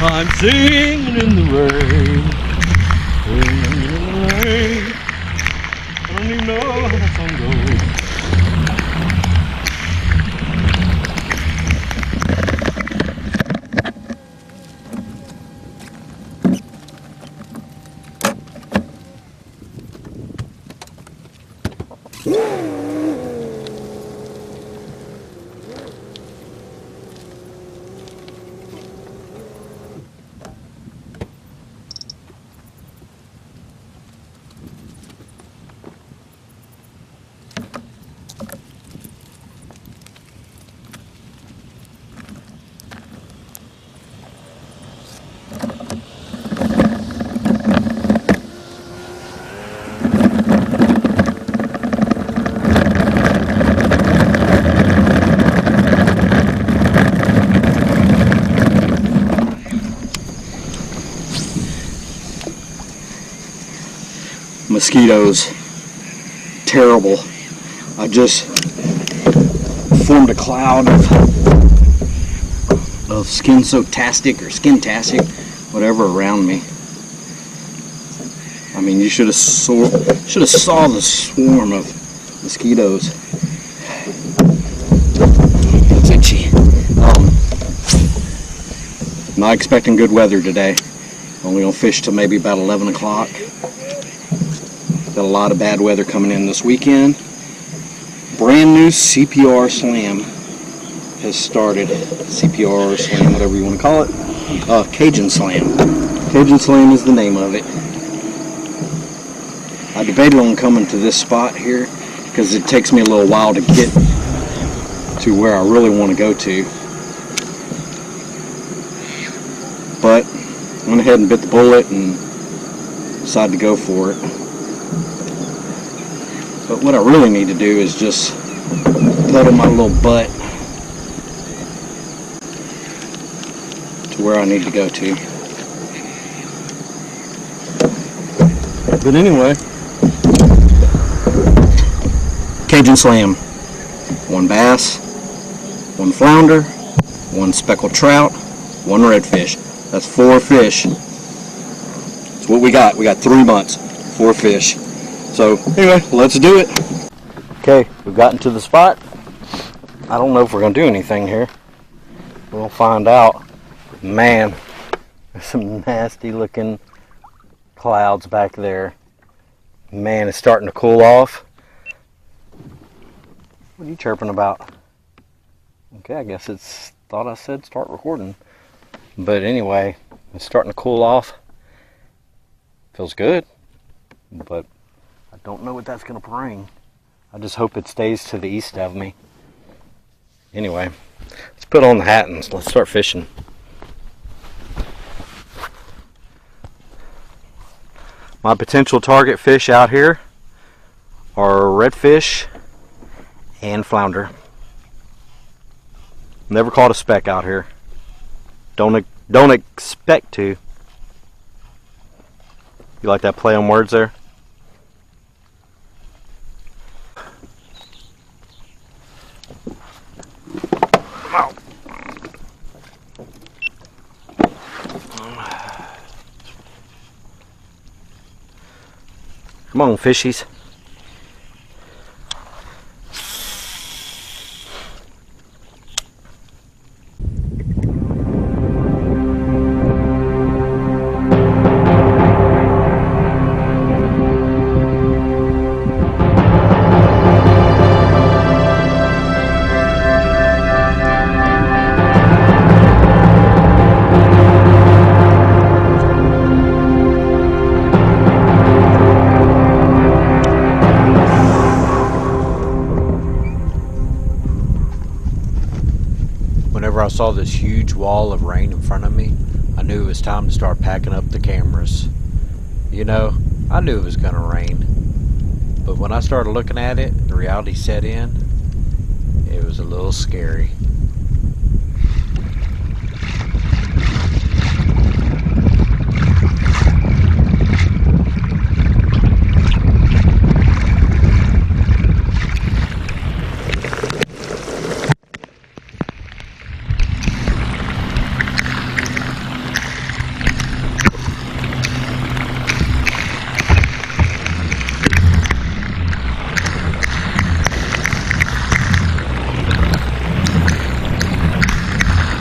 I'm singing in the rain. Singing in the rain. I don't even know how that song goes. Mosquitoes, terrible. I just formed a cloud of skin-so-tastic or skin-tastic, whatever, around me. I mean, you should have saw the swarm of mosquitoes. It's itchy. Not expecting good weather today. Only gonna fish till maybe about 11 o'clock. Got a lot of bad weather coming in this weekend. Brand new CPR Slam has started. CPR Slam, whatever you want to call it. CAJUN Slam. CAJUN Slam is the name of it. I debated on coming to this spot here because it takes me a little while to get to where I really want to go to. But I went ahead and bit the bullet and decided to go for it. But what I really need to do is just pedal my little butt to where I need to go to. But anyway, CAJUN Slam. 1 bass, 1 flounder, 1 speckled trout, 1 redfish. That's 4 fish. That's what we got. We got 3 months, 4 fish. So anyway, let's do it. Okay, we've gotten to the spot. I don't know if we're going to do anything here. We'll find out. Man, there's some nasty looking clouds back there. Man, it's starting to cool off. What are you chirping about? Okay, I guess it's thought I said start recording. But anyway, it's starting to cool off. Feels good, but I don't know what that's going to bring. I just hope it stays to the east of me. Anyway, let's put on the hat and let's start fishing. My potential target fish out here are redfish and flounder. Never caught a speck out here. Don't expect to. You like that play on words there? Come on, fishies. Whenever I saw this huge wall of rain in front of me, I knew it was time to start packing up the cameras. You know, I knew it was going to rain, but when I started looking at it, the reality set in. It was a little scary.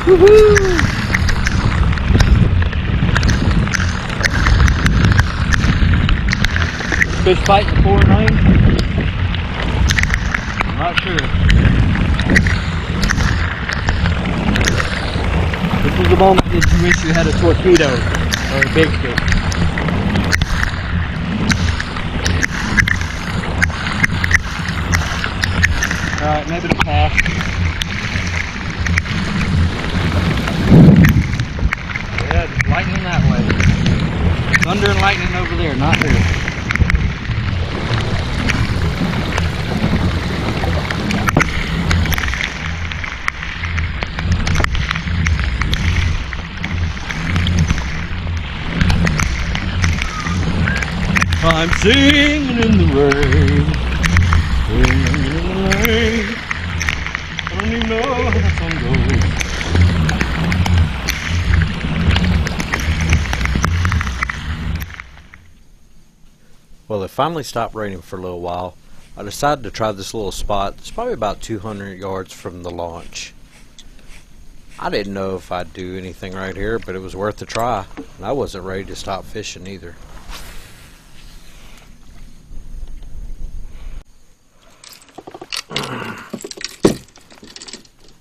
Woohoo! Fish fighting the 4 lane? I'm not sure. This was the moment that you wish you had a torpedo or a big fish. Alright, maybe it'll pass. Yeah, just lightning that way. Thunder and lightning over there, not here. I'm singing in the rain, singing in the rain. I don't even know how that song goes. Well, it finally stopped raining for a little while. I decided to try this little spot. It's probably about 200 yards from the launch. I didn't know if I'd do anything right here, but it was worth a try. And I wasn't ready to stop fishing either.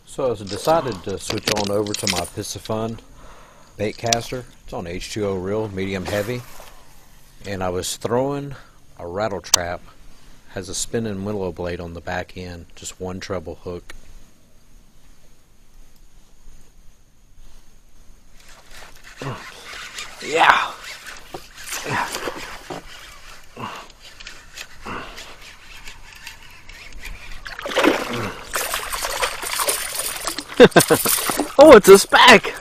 So I decided to switch on over to my Piscifun bait caster. It's on H2O reel, medium heavy. And I was throwing a rattle trap. Has a spinning willow blade on the back end. Just one treble hook. Yeah. Oh, it's a speck!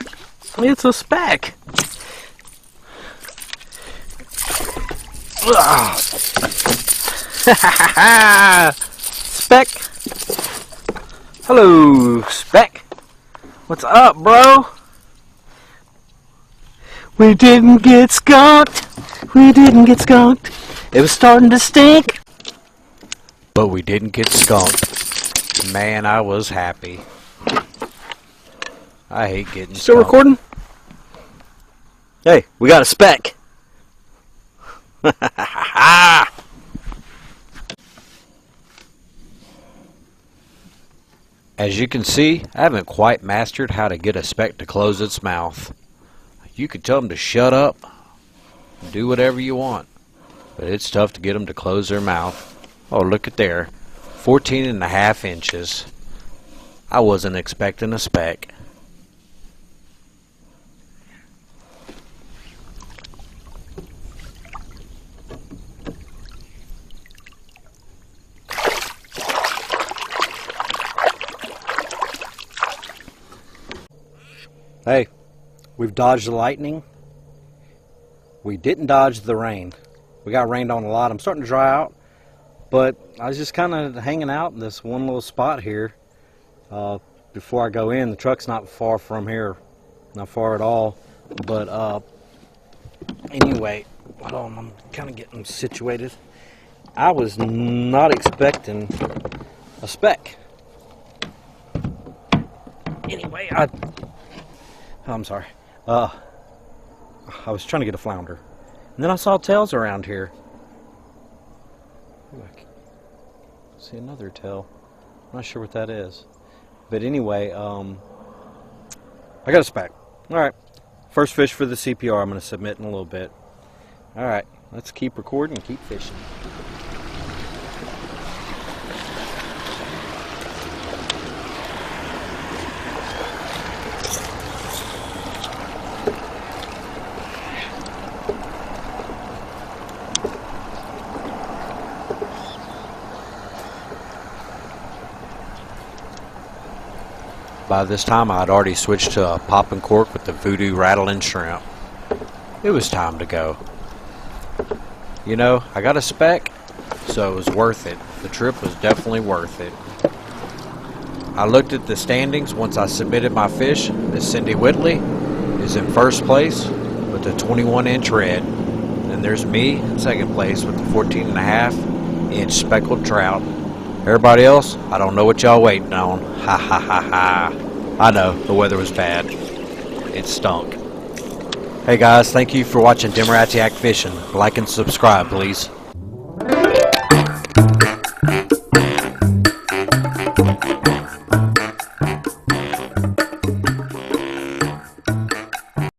It's a speck! Speck! Hello, Speck! What's up, bro? We didn't get skunked! We didn't get skunked! It was starting to stink! But we didn't get skunked. Man, I was happy. I hate getting Still skunked. recording? Hey, we got a speck. As you can see, I haven't quite mastered how to get a speck to close its mouth. You could tell them to shut up, do whatever you want, but it's tough to get them to close their mouth. Oh, look at there, 14.5 inches. I wasn't expecting a speck. Hey, we've dodged the lightning. We didn't dodge the rain. We got rained on a lot. I'm starting to dry out, but I was just kind of hanging out in this one little spot here before I go in. The truck's not far from here, not far at all. But anyway, hold on, I'm kind of getting situated. I was not expecting a speck. Anyway, I'm sorry. I was trying to get a flounder. And then I saw tails around here. Ooh, I see another tail. I'm not sure what that is. But anyway, I got a speck. Alright. First fish for the CPR I'm going to submit in a little bit. Alright. Let's keep recording and keep fishing. By this time I had already switched to a popping cork with the voodoo rattling shrimp. It was time to go. You know, I got a speck, so it was worth it. The trip was definitely worth it. I looked at the standings once I submitted my fish. Miss Cindy Whitley is in first place with a 21-inch red. And there's me in second place with the 14.5-inch speckled trout. Everybody else, I don't know what y'all waiting on. Ha ha ha ha. I know, the weather was bad. It stunk. Hey guys, thank you for watching DEMRATS Yak Fishing. Like and subscribe, please.